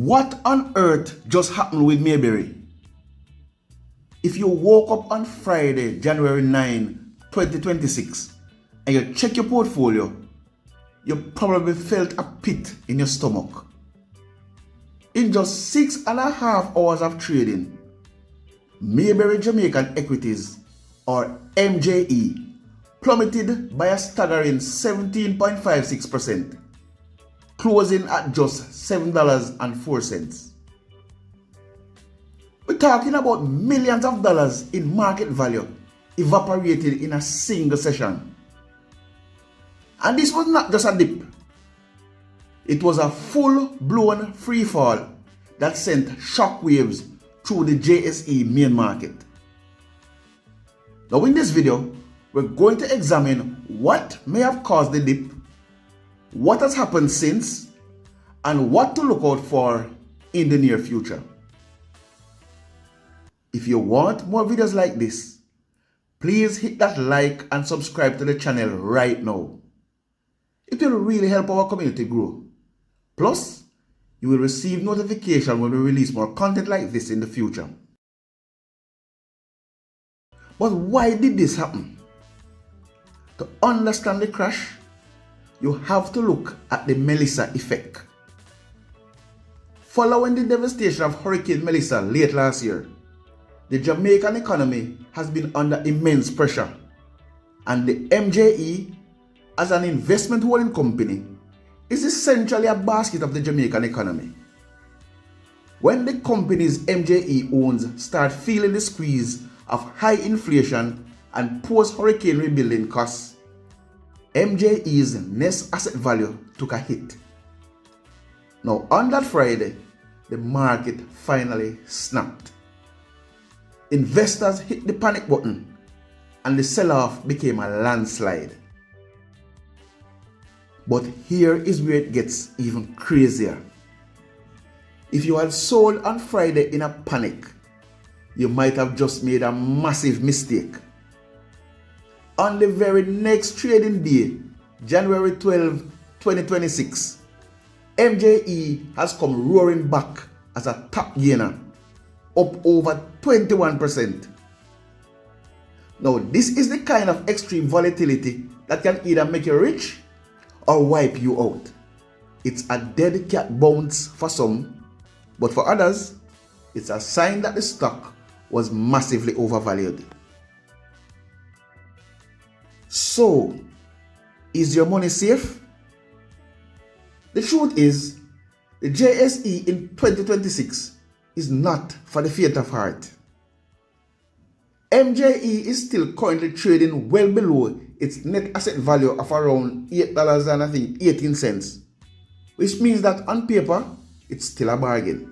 What on earth just happened with Mayberry? If you woke up on Friday, January 9, 2026, and you check your portfolio, you probably felt a pit in your stomach. In just 6.5 hours of trading, Mayberry Jamaican Equities, or MJE, plummeted by a staggering 17.56%, closing at just $7.04. We're talking about millions of dollars in market value evaporated in a single session. And this was not just a dip. It was a full-blown free fall that sent shockwaves through the JSE main market. Now in this video, we're going to examine what may have caused the dip, what has happened since, and what to look out for in the near future. If you want more videos like this, please hit that like and subscribe to the channel right now. It will really help our community grow. Plus, you will receive notification when we release more content like this in the future. But why did this happen? To understand the crash, you have to look at the Melissa effect. Following the devastation of Hurricane Melissa late last year, the Jamaican economy has been under immense pressure, and the MJE, as an investment holding company, is essentially a basket of the Jamaican economy. When the companies MJE owns start feeling the squeeze of high inflation and post-hurricane rebuilding costs, MJE's net asset value took a hit. Now on that Friday, the market finally snapped. Investors hit the panic button and the sell-off became a landslide. But here is where it gets even crazier. If you had sold on Friday in a panic, you might have just made a massive mistake. On the very next trading day, January 12, 2026, MJE has come roaring back as a top gainer, up over 21%. Now, this is the kind of extreme volatility that can either make you rich or wipe you out. It's a dead cat bounce for some, but for others, it's a sign that the stock was massively overvalued. So, is your money safe? The truth is, the JSE in 2026 is not for the faint of heart. MJE is still currently trading well below its net asset value of around $8.18, which means that on paper, it's still a bargain.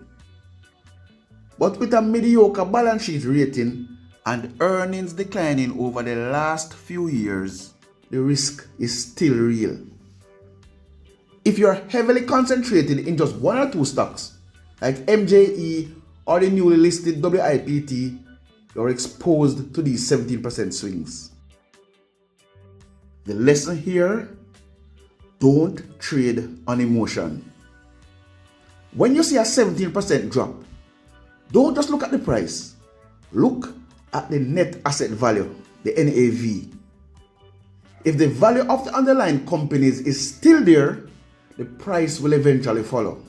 But with a mediocre balance sheet rating and earnings declining over the last few years, the risk is still real. If you're heavily concentrated in just one or two stocks, like MJE or the newly listed WIPT, you're exposed to these 17% swings. The lesson here: don't trade on emotion. When you see a 17% drop, don't just look at the price. Look at the net asset value, the NAV. If the value of the underlying companies is still there, the price will eventually follow.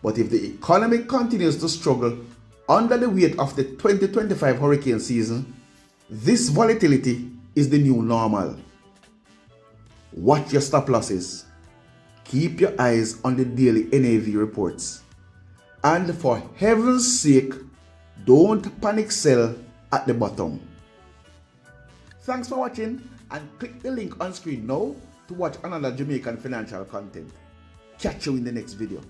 But if the economy continues to struggle under the weight of the 2025 hurricane season, this volatility is the new normal. Watch your stop losses. Keep your eyes on the daily NAV reports. And for heaven's sake, don't panic sell at the bottom. Thanks for watching, and click the link on screen now to watch another Jamaican financial content. Catch you in the next video.